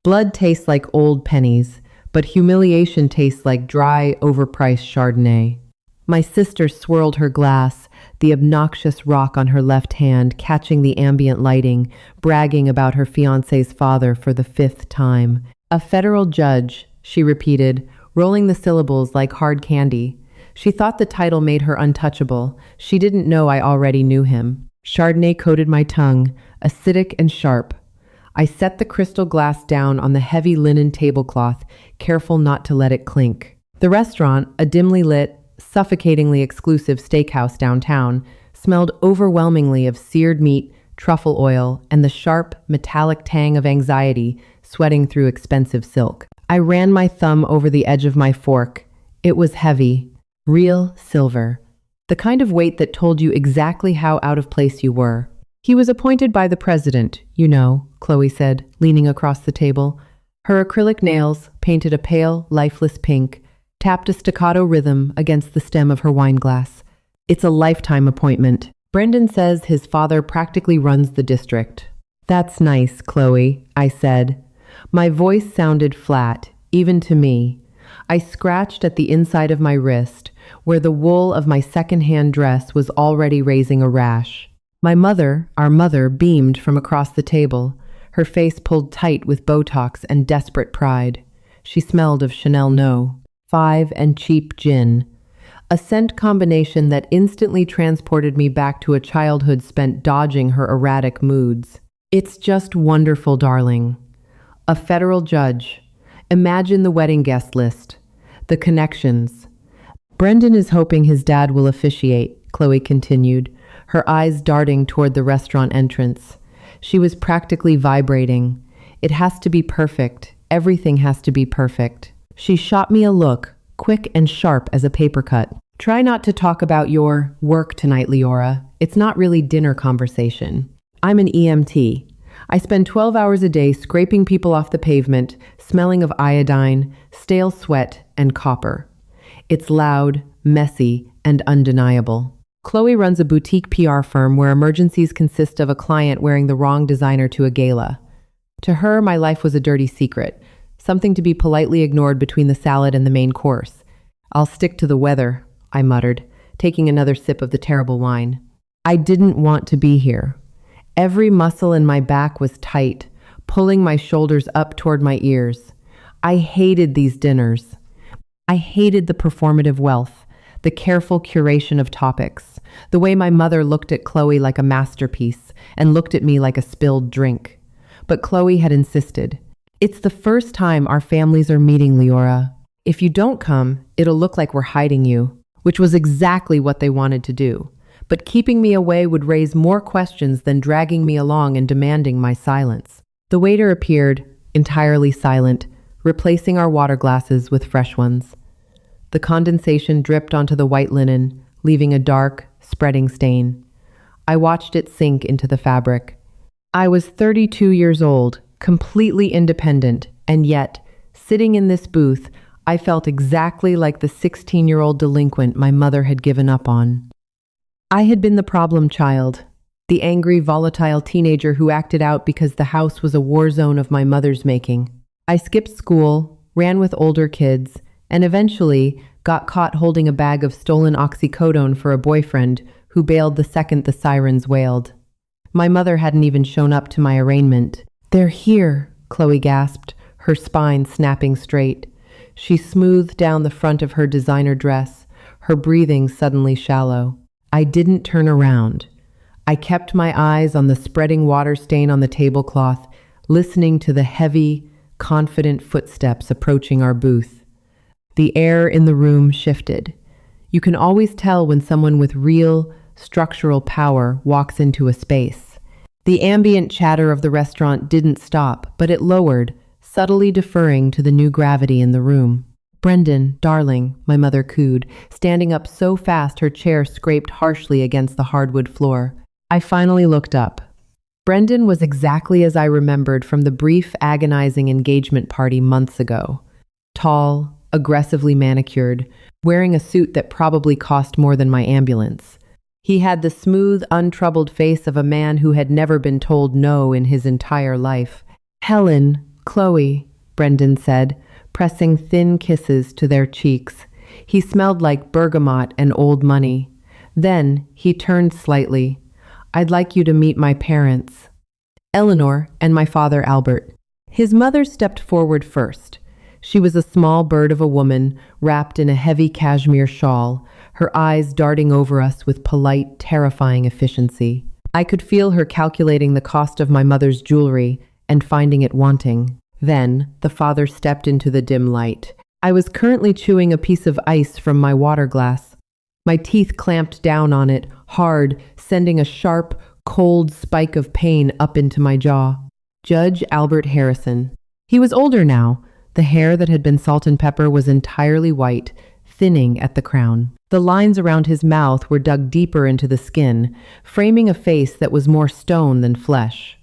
Blood tastes like old pennies, but humiliation tastes like dry, overpriced Chardonnay. My sister swirled her glass, the obnoxious rock on her left hand catching the ambient lighting, bragging about her fiancé's father for the fifth time. A federal judge, she repeated, rolling the syllables like hard candy. She thought the title made her untouchable. She didn't know I already knew him. Chardonnay coated my tongue, acidic and sharp. I set the crystal glass down on the heavy linen tablecloth, careful not to let it clink. The restaurant, a dimly lit, suffocatingly exclusive steakhouse downtown, smelled overwhelmingly of seared meat, truffle oil, and the sharp, metallic tang of anxiety sweating through expensive silk. I ran my thumb over the edge of my fork. It was heavy, real silver, the kind of weight that told you exactly how out of place you were. He was appointed by the president, you know, Chloe said, leaning across the table. Her acrylic nails, painted a pale, lifeless pink, tapped a staccato rhythm against the stem of her wine glass. It's a lifetime appointment. Brendan says his father practically runs the district. That's nice, Chloe, I said. My voice sounded flat, even to me. I scratched at the inside of my wrist, where the wool of my second-hand dress was already raising a rash. Our mother, beamed from across the table, her face pulled tight with Botox and desperate pride. She smelled of Chanel No. 5 and cheap gin, a scent combination that instantly transported me back to a childhood spent dodging her erratic moods. It's just wonderful, darling. A federal judge. Imagine the wedding guest list. The connections. Brendan is hoping his dad will officiate, Chloe continued, her eyes darting toward the restaurant entrance. She was practically vibrating. It has to be perfect. Everything has to be perfect. She shot me a look, quick and sharp as a paper cut. Try not to talk about your work tonight, Leora. It's not really dinner conversation. I'm an EMT. I spend 12 hours a day scraping people off the pavement, smelling of iodine, stale sweat, and copper. It's loud, messy, and undeniable. Chloe runs a boutique PR firm where emergencies consist of a client wearing the wrong designer to a gala. To her, my life was a dirty secret, something to be politely ignored between the salad and the main course. I'll stick to the weather, I muttered, taking another sip of the terrible wine. I didn't want to be here. Every muscle in my back was tight, pulling my shoulders up toward my ears. I hated these dinners. I hated the performative wealth, the careful curation of topics, the way my mother looked at Chloe like a masterpiece and looked at me like a spilled drink. But Chloe had insisted. It's the first time our families are meeting, Leora. If you don't come, it'll look like we're hiding you, which was exactly what they wanted to do. But keeping me away would raise more questions than dragging me along and demanding my silence. The waiter appeared, entirely silent, replacing our water glasses with fresh ones. The condensation dripped onto the white linen, leaving a dark, spreading stain. I watched it sink into the fabric. I was 32 years old, completely independent, and yet, sitting in this booth, I felt exactly like the 16-year-old delinquent my mother had given up on. I had been the problem child, the angry, volatile teenager who acted out because the house was a war zone of my mother's making. I skipped school, ran with older kids, and eventually got caught holding a bag of stolen oxycodone for a boyfriend who bailed the second the sirens wailed. My mother hadn't even shown up to my arraignment. "They're here," Chloe gasped, her spine snapping straight. She smoothed down the front of her designer dress, her breathing suddenly shallow. I didn't turn around. I kept my eyes on the spreading water stain on the tablecloth, listening to the heavy, confident footsteps approaching our booth. The air in the room shifted. You can always tell when someone with real, structural power walks into a space. The ambient chatter of the restaurant didn't stop, but it lowered, subtly deferring to the new gravity in the room. "Brendan, darling," my mother cooed, standing up so fast her chair scraped harshly against the hardwood floor. I finally looked up. Brendan was exactly as I remembered from the brief, agonizing engagement party months ago. Tall, aggressively manicured, wearing a suit that probably cost more than my ambulance. He had the smooth, untroubled face of a man who had never been told no in his entire life. "Helen," Chloe, Brendan said, pressing thin kisses to their cheeks. He smelled like bergamot and old money. Then he turned slightly. I'd like you to meet my parents, Eleanor and my father Albert. His mother stepped forward first. She was a small bird of a woman, wrapped in a heavy cashmere shawl, her eyes darting over us with polite, terrifying efficiency. I could feel her calculating the cost of my mother's jewelry and finding it wanting. Then the father stepped into the dim light. I was currently chewing a piece of ice from my water glass. My teeth clamped down on it, hard, sending a sharp, cold spike of pain up into my jaw. Judge Albert Harrison. He was older now. The hair that had been salt and pepper was entirely white, thinning at the crown. The lines around his mouth were dug deeper into the skin, framing a face that was more stone than flesh.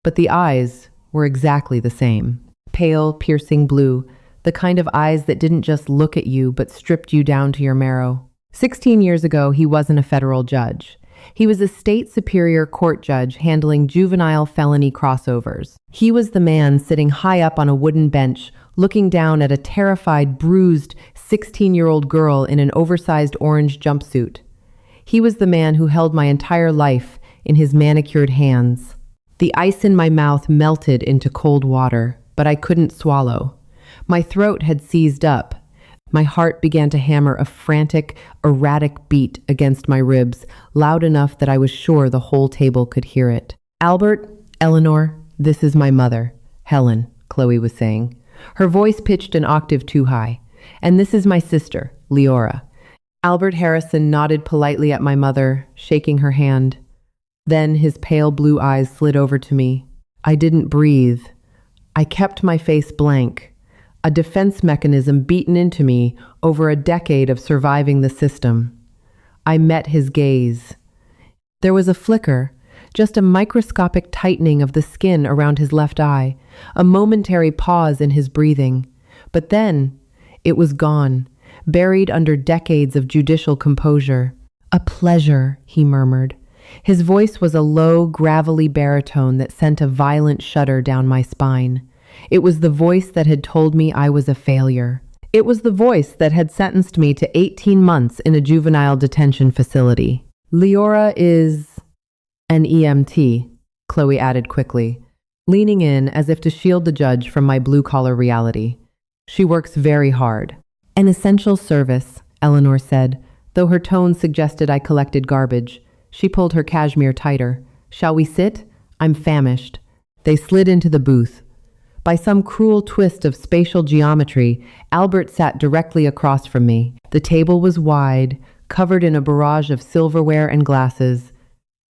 But the eyes were exactly the same. Pale, piercing blue, the kind of eyes that didn't just look at you but stripped you down to your marrow. 16 years ago, he wasn't a federal judge. He was a state superior court judge handling juvenile felony crossovers. He was the man sitting high up on a wooden bench, looking down at a terrified, bruised 16-year-old girl in an oversized orange jumpsuit. He was the man who held my entire life in his manicured hands. The ice in my mouth melted into cold water, but I couldn't swallow. My throat had seized up. My heart began to hammer a frantic, erratic beat against my ribs, loud enough that I was sure the whole table could hear it. Albert, Eleanor, this is my mother, Helen, Chloe was saying. Her voice pitched an octave too high. And this is my sister, Leora. Albert Harrison nodded politely at my mother, shaking her hand. Then his pale blue eyes slid over to me. I didn't breathe. I kept my face blank. A defense mechanism beaten into me over a decade of surviving the system. I met his gaze. There was a flicker, just a microscopic tightening of the skin around his left eye, a momentary pause in his breathing. But then, it was gone, buried under decades of judicial composure. A pleasure, he murmured. His voice was a low, gravelly baritone that sent a violent shudder down my spine. It was the voice that had told me I was a failure. It was the voice that had sentenced me to 18 months in a juvenile detention facility. Leora is an EMT, Chloe added quickly, leaning in as if to shield the judge from my blue-collar reality. She works very hard. An essential service, Eleanor said, though her tone suggested I collected garbage. She pulled her cashmere tighter. Shall we sit? I'm famished. They slid into the booth. By some cruel twist of spatial geometry, Albert sat directly across from me. The table was wide, covered in a barrage of silverware and glasses,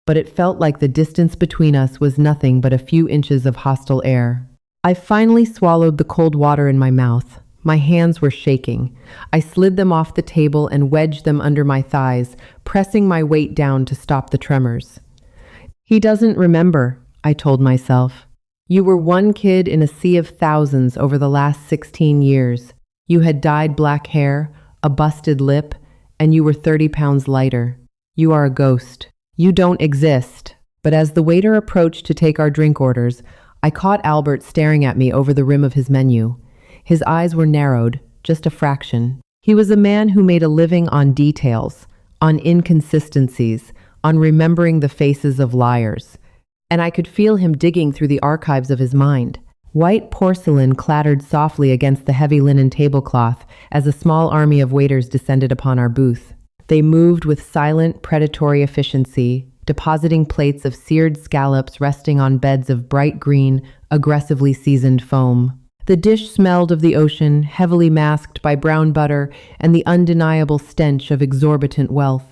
but it felt like the distance between us was nothing but a few inches of hostile air. I finally swallowed the cold water in my mouth. My hands were shaking. I slid them off the table and wedged them under my thighs, pressing my weight down to stop the tremors. He doesn't remember, I told myself. You were one kid in a sea of thousands over the last 16 years. You had dyed black hair, a busted lip, and you were 30 pounds lighter. You are a ghost. You don't exist. But as the waiter approached to take our drink orders, I caught Albert staring at me over the rim of his menu. His eyes were narrowed, just a fraction. He was a man who made a living on details, on inconsistencies, on remembering the faces of liars. And I could feel him digging through the archives of his mind. White porcelain clattered softly against the heavy linen tablecloth as a small army of waiters descended upon our booth. They moved with silent, predatory efficiency, depositing plates of seared scallops resting on beds of bright green, aggressively seasoned foam. The dish smelled of the ocean, heavily masked by brown butter and the undeniable stench of exorbitant wealth.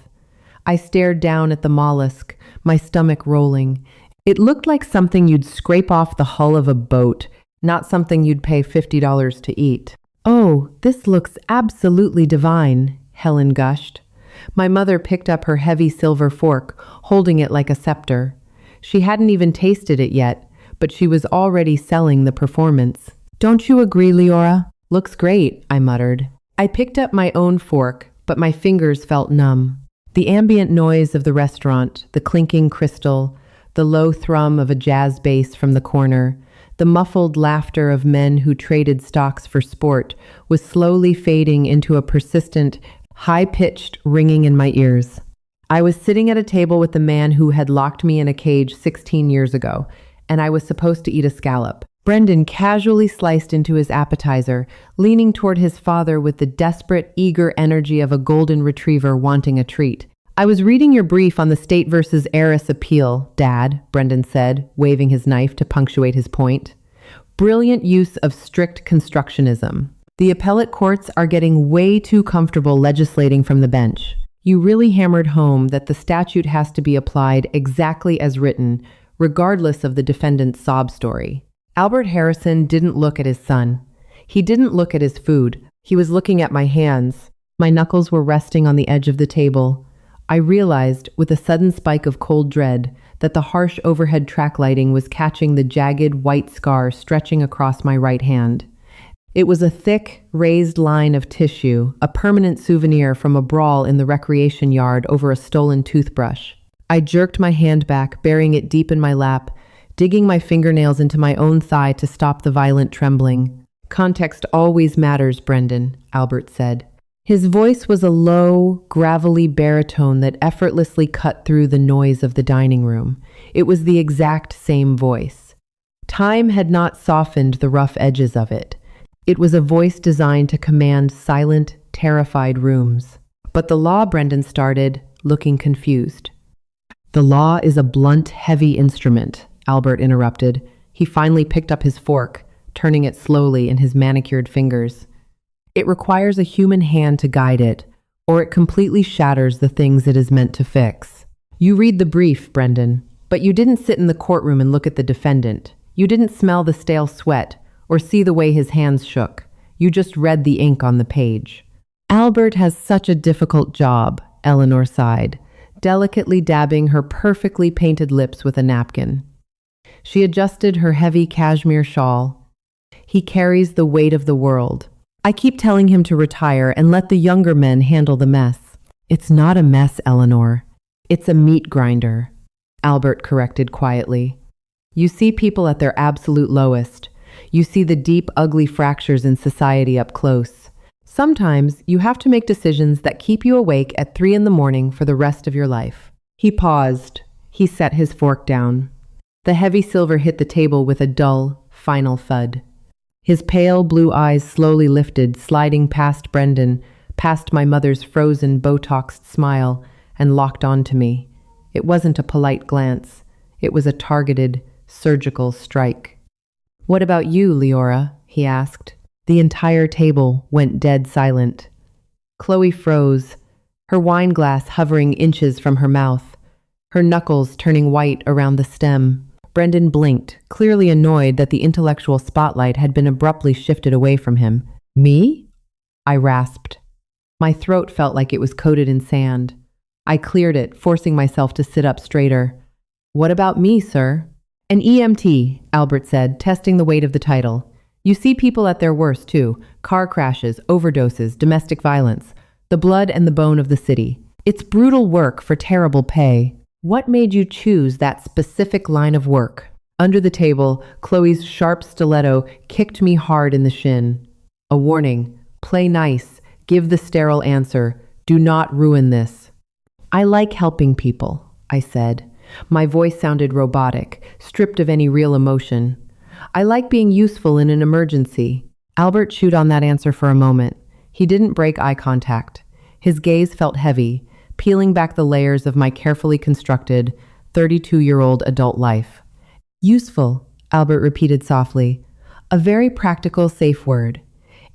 I stared down at the mollusk, my stomach rolling. It looked like something you'd scrape off the hull of a boat, not something you'd pay $50 to eat. Oh, this looks absolutely divine, Helen gushed. My mother picked up her heavy silver fork, holding it like a scepter. She hadn't even tasted it yet, but she was already selling the performance. Don't you agree, Leora? Looks great, I muttered. I picked up my own fork, but my fingers felt numb. The ambient noise of the restaurant, the clinking crystal, the low thrum of a jazz bass from the corner, The muffled laughter of men who traded stocks for sport was slowly fading into a persistent, high-pitched ringing in my ears. I was sitting at a table with the man who had locked me in a cage 16 years ago, and I was supposed to eat a scallop. Brendan casually sliced into his appetizer, leaning toward his father with the desperate, eager energy of a golden retriever wanting a treat. "I was reading your brief on the state versus heiress appeal, Dad," Brendan said, waving his knife to punctuate his point. "Brilliant use of strict constructionism. The appellate courts are getting way too comfortable legislating from the bench. You really hammered home that the statute has to be applied exactly as written, regardless of the defendant's sob story." Albert Harrison didn't look at his son. He didn't look at his food. He was looking at my hands. My knuckles were resting on the edge of the table. I realized, with a sudden spike of cold dread, that the harsh overhead track lighting was catching the jagged white scar stretching across my right hand. It was a thick, raised line of tissue, a permanent souvenir from a brawl in the recreation yard over a stolen toothbrush. I jerked my hand back, burying it deep in my lap, digging my fingernails into my own thigh to stop the violent trembling. "Context always matters, Brendan," Albert said. His voice was a low, gravelly baritone that effortlessly cut through the noise of the dining room. It was the exact same voice. Time had not softened the rough edges of it. It was a voice designed to command silent, terrified rooms. "But the law," Brendan started, looking confused. "The law is a blunt, heavy instrument," Albert interrupted. He finally picked up his fork, turning it slowly in his manicured fingers. "It requires a human hand to guide it, or it completely shatters the things it is meant to fix. You read the brief, Brendan, but you didn't sit in the courtroom and look at the defendant. You didn't smell the stale sweat or see the way his hands shook. You just read the ink on the page." "Albert has such a difficult job," Eleanor sighed, delicately dabbing her perfectly painted lips with a napkin. She adjusted her heavy cashmere shawl. "He carries the weight of the world. I keep telling him to retire and let the younger men handle the mess." "It's not a mess, Eleanor. It's a meat grinder," Albert corrected quietly. "You see people at their absolute lowest. You see the deep, ugly fractures in society up close. Sometimes you have to make decisions that keep you awake at 3 a.m. for the rest of your life." He paused. He set his fork down. The heavy silver hit the table with a dull, final thud. His pale blue eyes slowly lifted, sliding past Brendan, past my mother's frozen, Botoxed smile, and locked onto me. It wasn't a polite glance. It was a targeted, surgical strike. "What about you, Leora?" he asked. The entire table went dead silent. Chloe froze, her wine glass hovering inches from her mouth, her knuckles turning white around the stem. Brendan blinked, clearly annoyed that the intellectual spotlight had been abruptly shifted away from him. "Me?" I rasped. My throat felt like it was coated in sand. I cleared it, forcing myself to sit up straighter. "What about me, sir?" "An EMT," Albert said, testing the weight of the title. "You see people at their worst, too. Car crashes, overdoses, domestic violence. The blood and the bone of the city. It's brutal work for terrible pay. What made you choose that specific line of work?" Under the table, Chloe's sharp stiletto kicked me hard in the shin. A warning: play nice, give the sterile answer, do not ruin this. "I like helping people," I said. My voice sounded robotic, stripped of any real emotion. "I like being useful in an emergency." Albert chewed on that answer for a moment. He didn't break eye contact. His gaze felt heavy, peeling back the layers of my carefully constructed, 32-year-old adult life. "Useful," Albert repeated softly. "A very practical, safe word.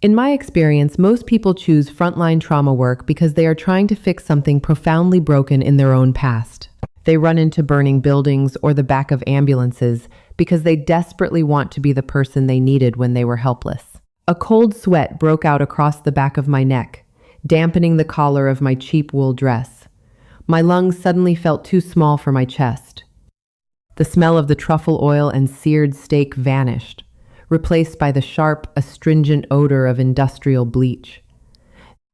In my experience, most people choose frontline trauma work because they are trying to fix something profoundly broken in their own past. They run into burning buildings or the back of ambulances because they desperately want to be the person they needed when they were helpless." A cold sweat broke out across the back of my neck, dampening the collar of my cheap wool dress. My lungs suddenly felt too small for my chest. The smell of the truffle oil and seared steak vanished, replaced by the sharp, astringent odor of industrial bleach.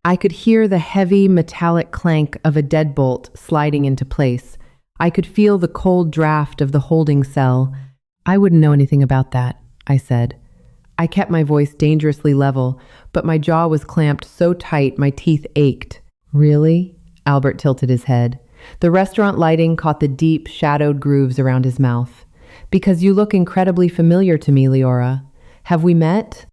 I could hear the heavy, metallic clank of a deadbolt sliding into place. I could feel the cold draft of the holding cell. "I wouldn't know anything about that," I said. I kept my voice dangerously level, but my jaw was clamped so tight my teeth ached. Really? Albert tilted his head. The restaurant lighting caught the deep, shadowed grooves around his mouth. Because you look incredibly familiar to me, Leora. Have we met?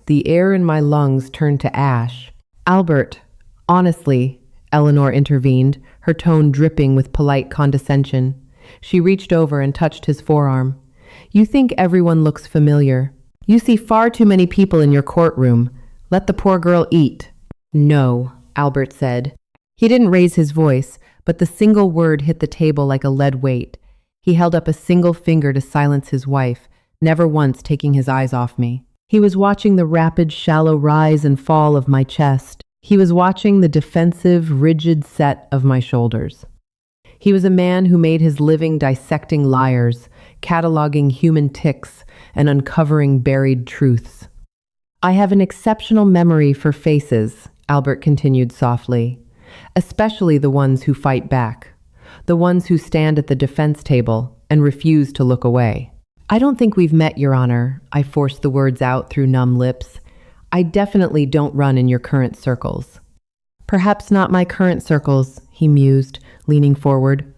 The air in my lungs turned to ash. Albert, honestly, Eleanor intervened, her tone dripping with polite condescension. She reached over and touched his forearm. You think everyone looks familiar. You see far too many people in your courtroom. Let the poor girl eat. No, Albert said. He didn't raise his voice, but the single word hit the table like a lead weight. He held up a single finger to silence his wife, never once taking his eyes off me. He was watching the rapid, shallow rise and fall of my chest. He was watching the defensive, rigid set of my shoulders. He was a man who made his living dissecting liars, cataloging human tics, and uncovering buried truths. I have an exceptional memory for faces, Albert continued softly, especially the ones who fight back, the ones who stand at the defense table and refuse to look away. I don't think we've met, Your Honor, I forced the words out through numb lips. I definitely don't run in your current circles. Perhaps not my current circles, he mused, leaning forward.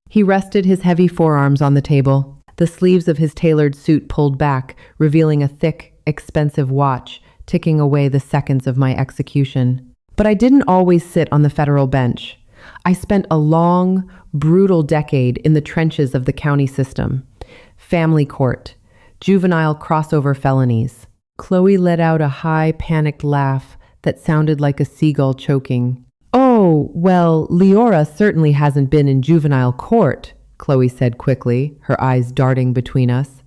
He rested his heavy forearms on the table, the sleeves of his tailored suit pulled back, revealing a thick, expensive watch, ticking away the seconds of my execution. But I didn't always sit on the federal bench. I spent a long, brutal decade in the trenches of the county system. Family court, juvenile crossover felonies. Chloe let out a high, panicked laugh that sounded like a seagull choking. Oh, well, Leora certainly hasn't been in juvenile court, Chloe said quickly, her eyes darting between us.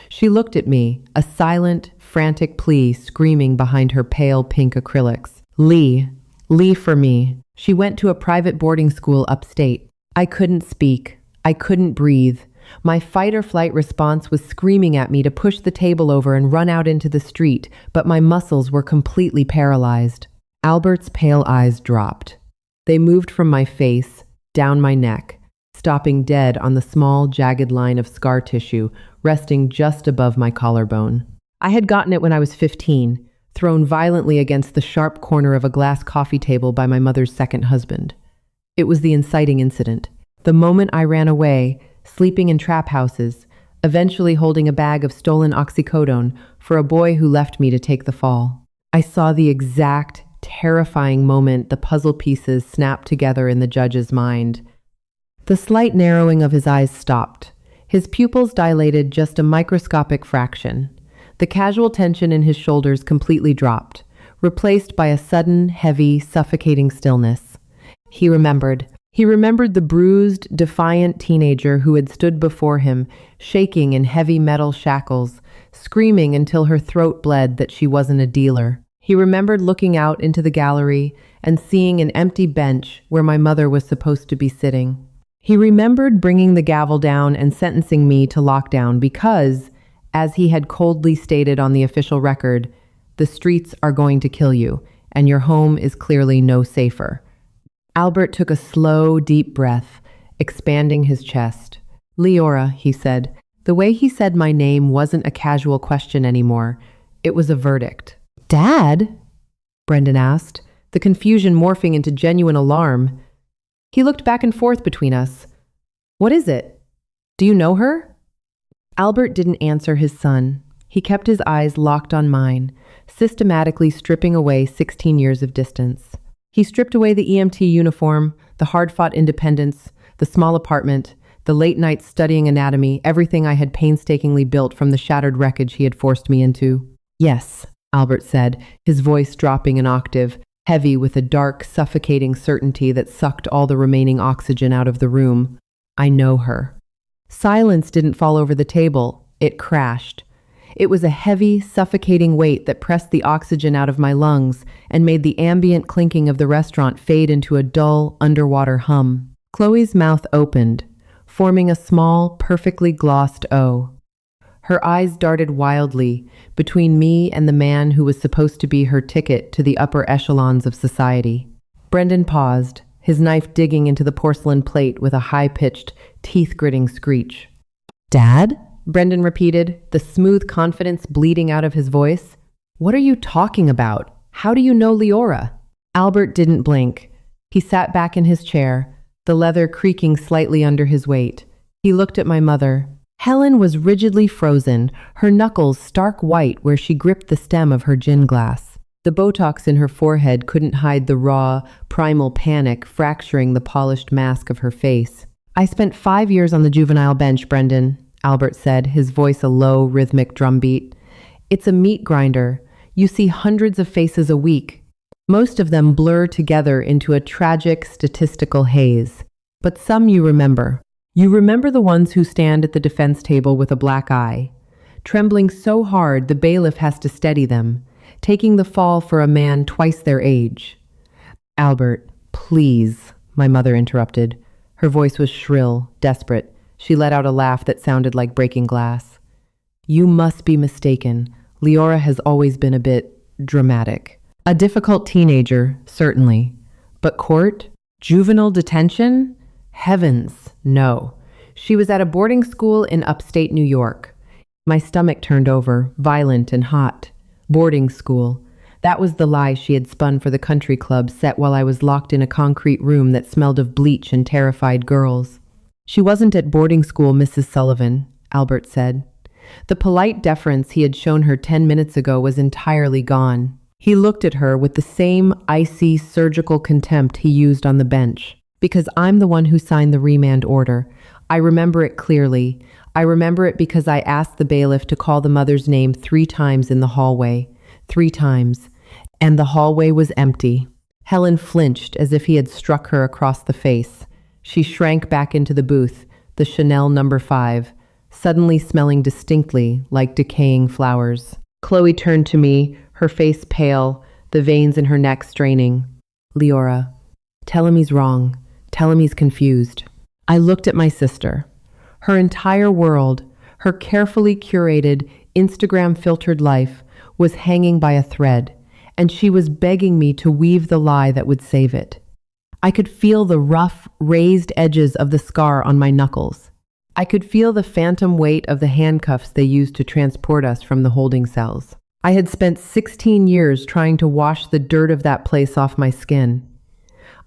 She looked at me, a silent, frantic plea screaming behind her pale pink acrylics. Lee for me. She went to a private boarding school upstate. I couldn't speak. I couldn't breathe. My fight-or-flight response was screaming at me to push the table over and run out into the street, but my muscles were completely paralyzed. Albert's pale eyes dropped. They moved from my face, down my neck, stopping dead on the small, jagged line of scar tissue resting just above my collarbone. I had gotten it when I was 15, thrown violently against the sharp corner of a glass coffee table by my mother's second husband. It was the inciting incident. The moment I ran away, sleeping in trap houses, eventually holding a bag of stolen oxycodone for a boy who left me to take the fall. I saw the exact, terrifying moment the puzzle pieces snapped together in the judge's mind. The slight narrowing of his eyes stopped. His pupils dilated just a microscopic fraction. The casual tension in his shoulders completely dropped, replaced by a sudden, heavy, suffocating stillness. He remembered the bruised, defiant teenager who had stood before him, shaking in heavy metal shackles, screaming until her throat bled that she wasn't a dealer. He remembered looking out into the gallery and seeing an empty bench where my mother was supposed to be sitting. He remembered bringing the gavel down and sentencing me to lockdown because, as he had coldly stated on the official record, the streets are going to kill you, and your home is clearly no safer. Albert took a slow, deep breath, expanding his chest. Leora, he said. The way he said my name wasn't a casual question anymore. It was a verdict. Dad? Brendan asked, the confusion morphing into genuine alarm. He looked back and forth between us. What is it? Do you know her? Albert didn't answer his son. He kept his eyes locked on mine, systematically stripping away 16 years of distance. He stripped away the EMT uniform, the hard-fought independence, the small apartment, the late nights studying anatomy, everything I had painstakingly built from the shattered wreckage he had forced me into. Yes, Albert said, his voice dropping an octave, heavy with a dark, suffocating certainty that sucked all the remaining oxygen out of the room. I know her. Silence didn't fall over the table. It crashed. It was a heavy, suffocating weight that pressed the oxygen out of my lungs and made the ambient clinking of the restaurant fade into a dull, underwater hum. Chloe's mouth opened, forming a small, perfectly glossed O. Her eyes darted wildly between me and the man who was supposed to be her ticket to the upper echelons of society. Brendan paused, his knife digging into the porcelain plate with a high-pitched, teeth-gritting screech. Dad? Brendan repeated, the smooth confidence bleeding out of his voice. What are you talking about? How do you know Leora? Albert didn't blink. He sat back in his chair, the leather creaking slightly under his weight. He looked at my mother. Helen was rigidly frozen, her knuckles stark white where she gripped the stem of her gin glass. The Botox in her forehead couldn't hide the raw, primal panic fracturing the polished mask of her face. I spent 5 years on the juvenile bench, Brendan, Albert said, his voice a low, rhythmic drumbeat. It's a meat grinder. You see hundreds of faces a week. Most of them blur together into a tragic statistical haze. But some you remember. You remember the ones who stand at the defense table with a black eye, trembling so hard the bailiff has to steady them, taking the fall for a man twice their age. Albert, please, my mother interrupted. Her voice was shrill, desperate. She let out a laugh that sounded like breaking glass. You must be mistaken. Leora has always been a bit dramatic. A difficult teenager, certainly. But court? Juvenile detention? Heavens, no. She was at a boarding school in upstate New York. My stomach turned over, violent and hot. Boarding school. That was the lie she had spun for the country club set while I was locked in a concrete room that smelled of bleach and terrified girls. She wasn't at boarding school, Mrs. Sullivan, Albert said. The polite deference he had shown her 10 minutes ago was entirely gone. He looked at her with the same icy, surgical contempt he used on the bench. Because I'm the one who signed the remand order. I remember it clearly. I remember it because I asked the bailiff to call the mother's name 3 times in the hallway. 3 times. And the hallway was empty. Helen flinched as if he had struck her across the face. She shrank back into the booth, the Chanel No. 5, suddenly smelling distinctly like decaying flowers. Chloe turned to me, her face pale, the veins in her neck straining. Leora, tell him he's wrong. Tell him he's confused. I looked at my sister. Her entire world, her carefully curated, Instagram-filtered life was hanging by a thread, and she was begging me to weave the lie that would save it. I could feel the rough, raised edges of the scar on my knuckles. I could feel the phantom weight of the handcuffs they used to transport us from the holding cells. I had spent 16 years trying to wash the dirt of that place off my skin.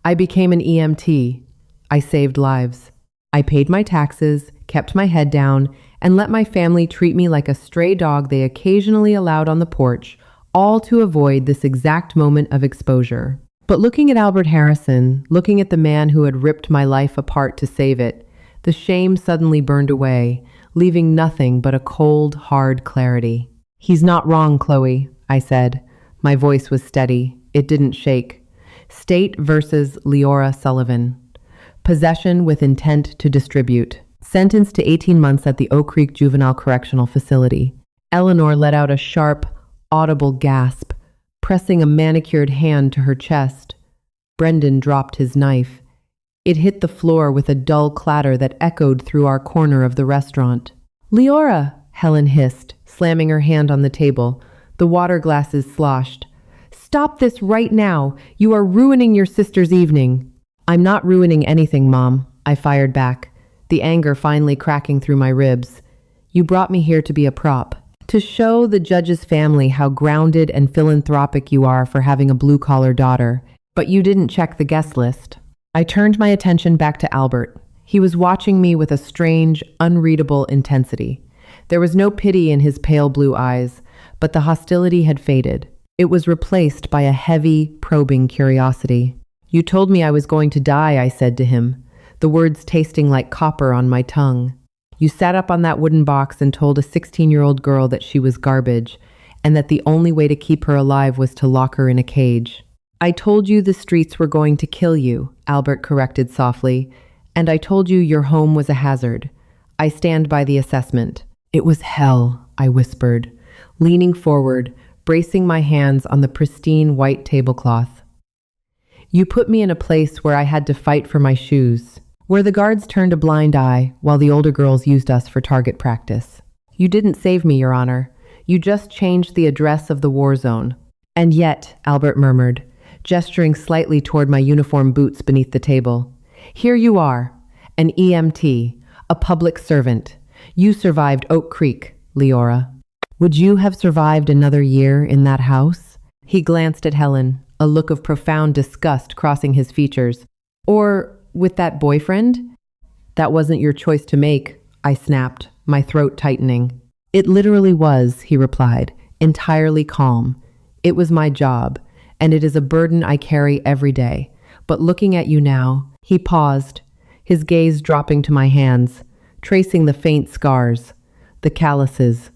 I became an EMT. I saved lives. I paid my taxes, kept my head down, and let my family treat me like a stray dog they occasionally allowed on the porch, all to avoid this exact moment of exposure. But looking at Albert Harrison, looking at the man who had ripped my life apart to save it, the shame suddenly burned away, leaving nothing but a cold, hard clarity. He's not wrong, Chloe, I said. My voice was steady. It didn't shake. State versus Leora Sullivan. Possession with intent to distribute. Sentenced to 18 months at the Oak Creek Juvenile Correctional Facility. Eleanor let out a sharp, audible gasp, pressing a manicured hand to her chest. Brendan dropped his knife. It hit the floor with a dull clatter that echoed through our corner of the restaurant. Leora, Helen hissed, slamming her hand on the table. The water glasses sloshed. Stop this right now. You are ruining your sister's evening. I'm not ruining anything, Mom, I fired back, the anger finally cracking through my ribs. You brought me here to be a prop, to show the judge's family how grounded and philanthropic you are for having a blue-collar daughter, but you didn't check the guest list. I turned my attention back to Albert. He was watching me with a strange, unreadable intensity. There was no pity in his pale blue eyes, but the hostility had faded. It was replaced by a heavy, probing curiosity. You told me I was going to die, I said to him, the words tasting like copper on my tongue. You sat up on that wooden box and told a 16-year-old girl that she was garbage, and that the only way to keep her alive was to lock her in a cage. I told you the streets were going to kill you, Albert corrected softly, and I told you your home was a hazard. I stand by the assessment. It was hell, I whispered, leaning forward, bracing my hands on the pristine white tablecloth. You put me in a place where I had to fight for my shoes, where the guards turned a blind eye while the older girls used us for target practice. You didn't save me, Your Honor. You just changed the address of the war zone. And yet, Albert murmured, gesturing slightly toward my uniform boots beneath the table. Here you are, an EMT, a public servant. You survived Oak Creek, Leora. Would you have survived another year in that house? He glanced at Helen, a look of profound disgust crossing his features. Or with that boyfriend? That wasn't your choice to make, I snapped, my throat tightening. It literally was, he replied, entirely calm. It was my job, and it is a burden I carry every day. But looking at you now, he paused, his gaze dropping to my hands, tracing the faint scars, the calluses.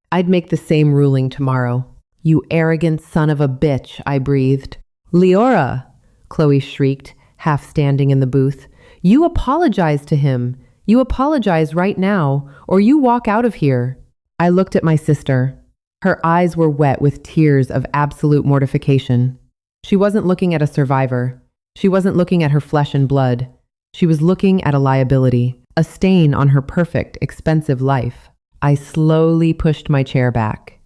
I'd make the same ruling tomorrow. You arrogant son of a bitch, I breathed. Leora, Chloe shrieked, half standing in the booth. You apologize to him. You apologize right now, or you walk out of here. I looked at my sister. Her eyes were wet with tears of absolute mortification. She wasn't looking at a survivor. She wasn't looking at her flesh and blood. She was looking at a liability, a stain on her perfect, expensive life. I slowly pushed my chair back.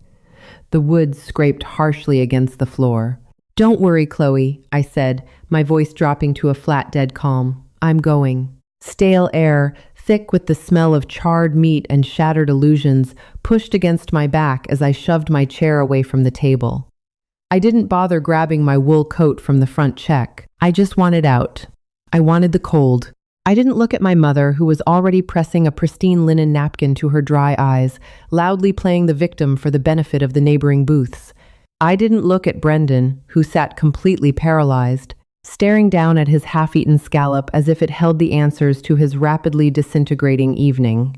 The wood scraped harshly against the floor. Don't worry, Chloe, I said, my voice dropping to a flat, dead calm. I'm going. Stale air, thick with the smell of charred meat and shattered illusions, pushed against my back as I shoved my chair away from the table. I didn't bother grabbing my wool coat from the front check. I just wanted out. I wanted the cold. I didn't look at my mother, who was already pressing a pristine linen napkin to her dry eyes, loudly playing the victim for the benefit of the neighboring booths. I didn't look at Brendan, who sat completely paralyzed, staring down at his half-eaten scallop as if it held the answers to his rapidly disintegrating evening.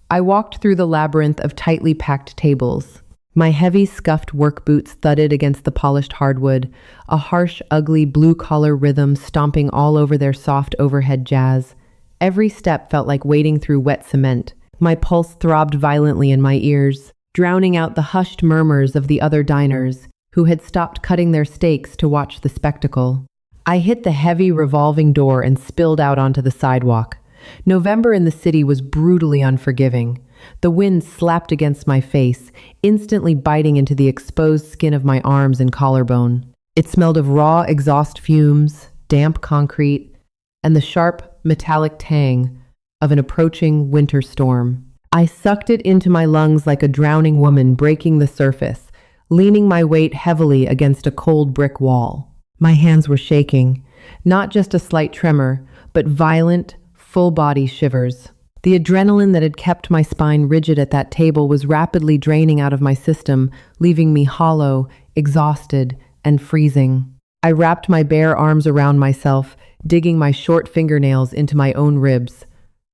I walked through the labyrinth of tightly packed tables. My heavy, scuffed work boots thudded against the polished hardwood, a harsh, ugly blue-collar rhythm stomping all over their soft overhead jazz. Every step felt like wading through wet cement. My pulse throbbed violently in my ears, drowning out the hushed murmurs of the other diners, who had stopped cutting their steaks to watch the spectacle. I hit the heavy revolving door and spilled out onto the sidewalk. November in the city was brutally unforgiving. The wind slapped against my face, instantly biting into the exposed skin of my arms and collarbone. It smelled of raw exhaust fumes, damp concrete, and the sharp, metallic tang of an approaching winter storm. I sucked it into my lungs like a drowning woman breaking the surface, leaning my weight heavily against a cold brick wall. My hands were shaking, not just a slight tremor, but violent, full-body shivers. The adrenaline that had kept my spine rigid at that table was rapidly draining out of my system, leaving me hollow, exhausted, and freezing. I wrapped my bare arms around myself, digging my short fingernails into my own ribs.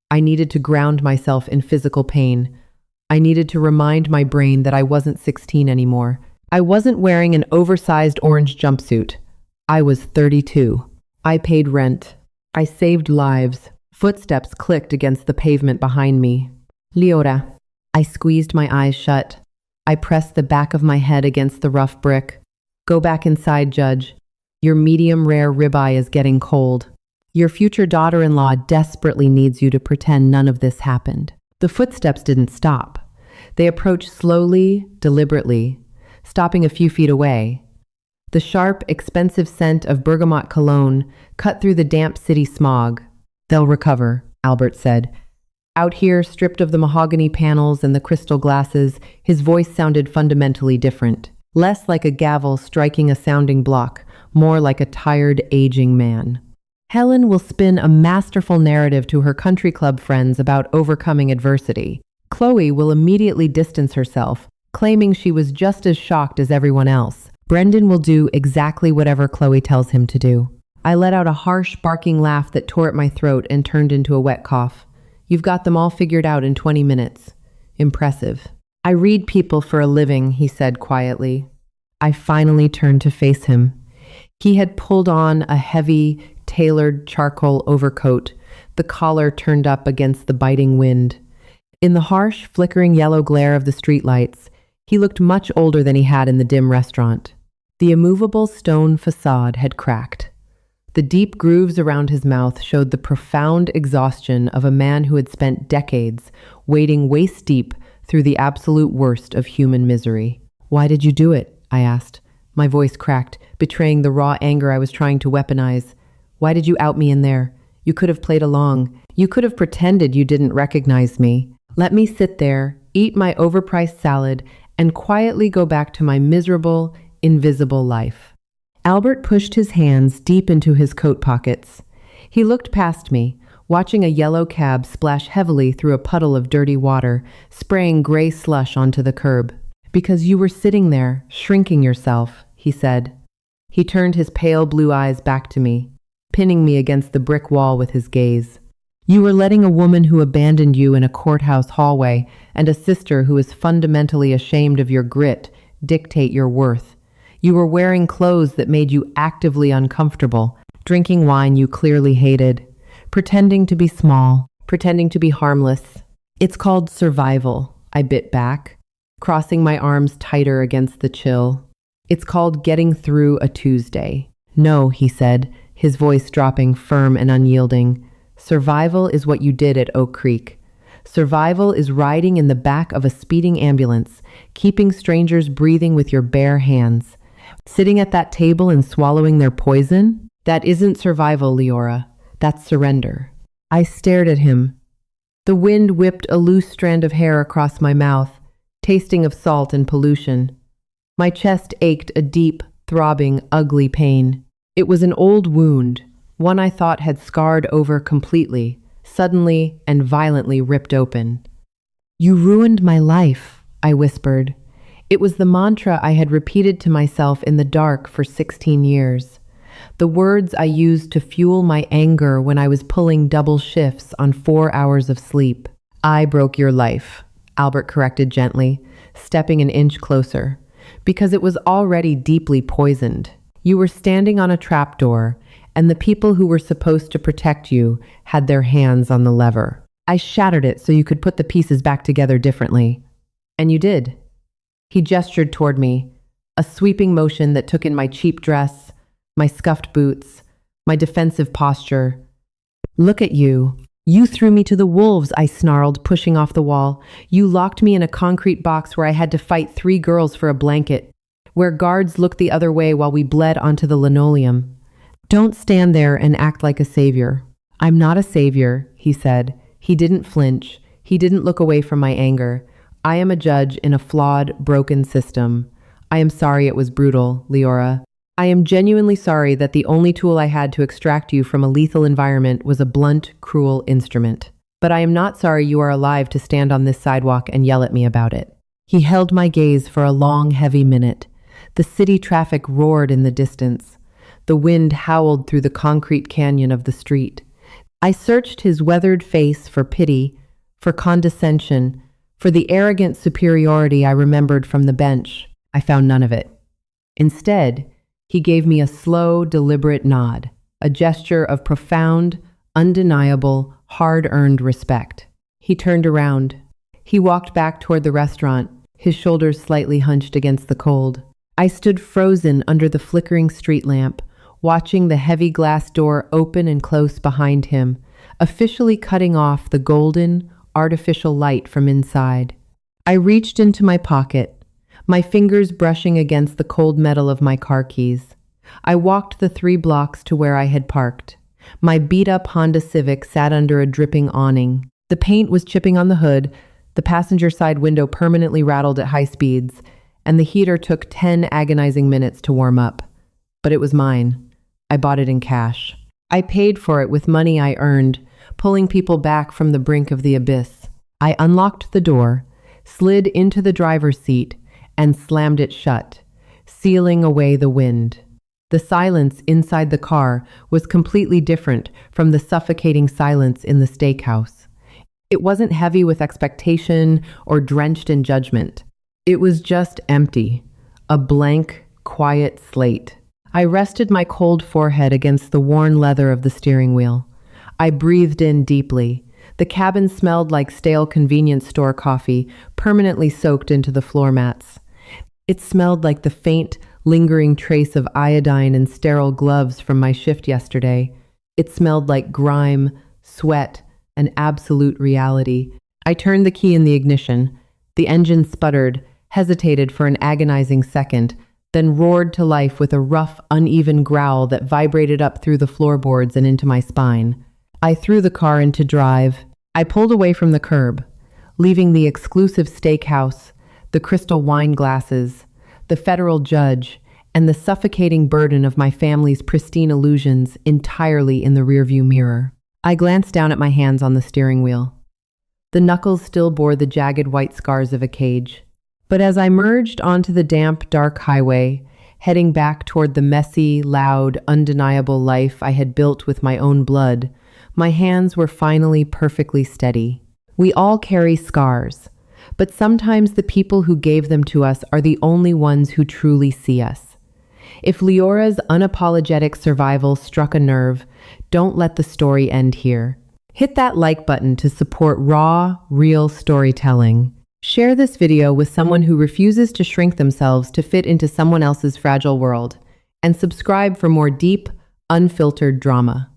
I needed to ground myself in physical pain. I needed to remind my brain that I wasn't 16 anymore. I wasn't wearing an oversized orange jumpsuit. I was 32. I paid rent. I saved lives. Footsteps clicked against the pavement behind me. Leora. I squeezed my eyes shut. I pressed the back of my head against the rough brick. Go back inside, Judge. Your medium-rare ribeye is getting cold. Your future daughter-in-law desperately needs you to pretend none of this happened. The footsteps didn't stop. They approached slowly, deliberately, stopping a few feet away. The sharp, expensive scent of bergamot cologne cut through the damp city smog. They'll recover, Albert said. Out here, stripped of the mahogany panels and the crystal glasses, his voice sounded fundamentally different. Less like a gavel striking a sounding block, more like a tired, aging man. Helen will spin a masterful narrative to her country club friends about overcoming adversity. Chloe will immediately distance herself, claiming she was just as shocked as everyone else. Brendan will do exactly whatever Chloe tells him to do. I let out a harsh, barking laugh that tore at my throat and turned into a wet cough. You've got them all figured out in 20 minutes. Impressive. I read people for a living, he said quietly. I finally turned to face him. He had pulled on a heavy, tailored charcoal overcoat, the collar turned up against the biting wind. In the harsh, flickering yellow glare of the streetlights, he looked much older than he had in the dim restaurant. The immovable stone facade had cracked. The deep grooves around his mouth showed the profound exhaustion of a man who had spent decades wading waist-deep through the absolute worst of human misery. Why did you do it? I asked. My voice cracked, betraying the raw anger I was trying to weaponize. Why did you out me in there? You could have played along. You could have pretended you didn't recognize me. Let me sit there, eat my overpriced salad, and quietly go back to my miserable, invisible life. Albert pushed his hands deep into his coat pockets. He looked past me, watching a yellow cab splash heavily through a puddle of dirty water, spraying gray slush onto the curb. "Because you were sitting there, shrinking yourself," he said. He turned his pale blue eyes back to me, pinning me against the brick wall with his gaze. "You were letting a woman who abandoned you in a courthouse hallway and a sister who is fundamentally ashamed of your grit dictate your worth. You were wearing clothes that made you actively uncomfortable, drinking wine you clearly hated, pretending to be small, pretending to be harmless. It's called survival," I bit back, crossing my arms tighter against the chill. "It's called getting through a Tuesday." "No," he said, his voice dropping firm and unyielding. "Survival is what you did at Oak Creek. Survival is riding in the back of a speeding ambulance, keeping strangers breathing with your bare hands. Sitting at that table and swallowing their poison? That isn't survival, Leora. That's surrender." I stared at him. The wind whipped a loose strand of hair across my mouth, tasting of salt and pollution. My chest ached a deep, throbbing, ugly pain. It was an old wound, one I thought had scarred over completely, suddenly and violently ripped open. "You ruined my life," I whispered. It was the mantra I had repeated to myself in the dark for 16 years. The words I used to fuel my anger when I was pulling double shifts on 4 hours of sleep. "I broke your life," Albert corrected gently, stepping an inch closer, "because it was already deeply poisoned. You were standing on a trapdoor, and the people who were supposed to protect you had their hands on the lever. I shattered it so you could put the pieces back together differently. And you did." He gestured toward me, a sweeping motion that took in my cheap dress, my scuffed boots, my defensive posture. "Look at you. You threw me to the wolves," I snarled, pushing off the wall. "You locked me in a concrete box where I had to fight 3 girls for a blanket, where guards looked the other way while we bled onto the linoleum. Don't stand there and act like a savior." "I'm not a savior," he said. He didn't flinch. He didn't look away from my anger. "I am a judge in a flawed, broken system. I am sorry it was brutal, Leora. I am genuinely sorry that the only tool I had to extract you from a lethal environment was a blunt, cruel instrument. But I am not sorry you are alive to stand on this sidewalk and yell at me about it." He held my gaze for a long, heavy minute. The city traffic roared in the distance. The wind howled through the concrete canyon of the street. I searched his weathered face for pity, for condescension, for the arrogant superiority I remembered from the bench. I found none of it. Instead, he gave me a slow, deliberate nod, a gesture of profound, undeniable, hard-earned respect. He turned around. He walked back toward the restaurant, his shoulders slightly hunched against the cold. I stood frozen under the flickering street lamp, watching the heavy glass door open and close behind him, officially cutting off the golden, artificial light from inside. I reached into my pocket, my fingers brushing against the cold metal of my car keys. I walked the 3 blocks to where I had parked. My beat-up Honda Civic sat under a dripping awning. The paint was chipping on the hood, the passenger side window permanently rattled at high speeds, and the heater took 10 agonizing minutes to warm up. But it was mine. I bought it in cash. I paid for it with money I earned, pulling people back from the brink of the abyss. I unlocked the door, slid into the driver's seat, and slammed it shut, sealing away the wind. The silence inside the car was completely different from the suffocating silence in the steakhouse. It wasn't heavy with expectation or drenched in judgment. It was just empty, a blank, quiet slate. I rested my cold forehead against the worn leather of the steering wheel. I breathed in deeply. The cabin smelled like stale convenience store coffee, permanently soaked into the floor mats. It smelled like the faint, lingering trace of iodine and sterile gloves from my shift yesterday. It smelled like grime, sweat, and absolute reality. I turned the key in the ignition. The engine sputtered, hesitated for an agonizing second, then roared to life with a rough, uneven growl that vibrated up through the floorboards and into my spine. I threw the car into drive. I pulled away from the curb, leaving the exclusive steakhouse, the crystal wine glasses, the federal judge, and the suffocating burden of my family's pristine illusions entirely in the rearview mirror. I glanced down at my hands on the steering wheel. The knuckles still bore the jagged white scars of a cage. But as I merged onto the damp, dark highway, heading back toward the messy, loud, undeniable life I had built with my own blood, my hands were finally perfectly steady. We all carry scars, but sometimes the people who gave them to us are the only ones who truly see us. If Leora's unapologetic survival struck a nerve, don't let the story end here. Hit that like button to support raw, real storytelling. Share this video with someone who refuses to shrink themselves to fit into someone else's fragile world. And subscribe for more deep, unfiltered drama.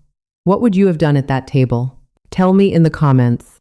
What would you have done at that table? Tell me in the comments.